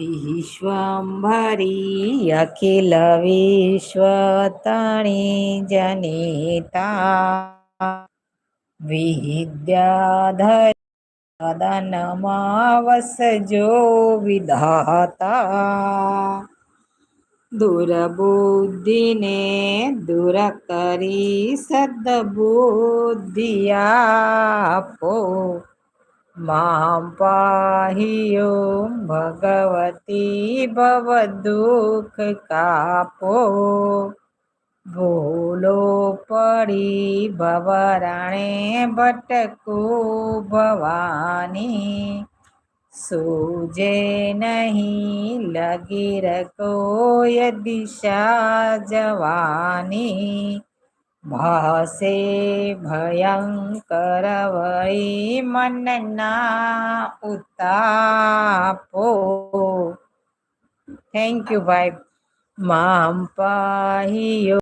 વિશ્વાંભરી અખિલ વિશ્વતણી જનિતા વિદ્યાધર સદનમાં વસજો વિધાતા દુર્બુદ્ધિને દૂર કરી સદબુદ્ધિ આપો મામ પાહિયો ભગવતી ભવ દુઃખ કાપો ભૂલો પડી ભવરાણે ભટકું ભવાની सूझे नहीं लगी रखो ये दिशा जवानी भासे भयंकर वही मन ना उतापो थैंक यू भाई माम पाहियो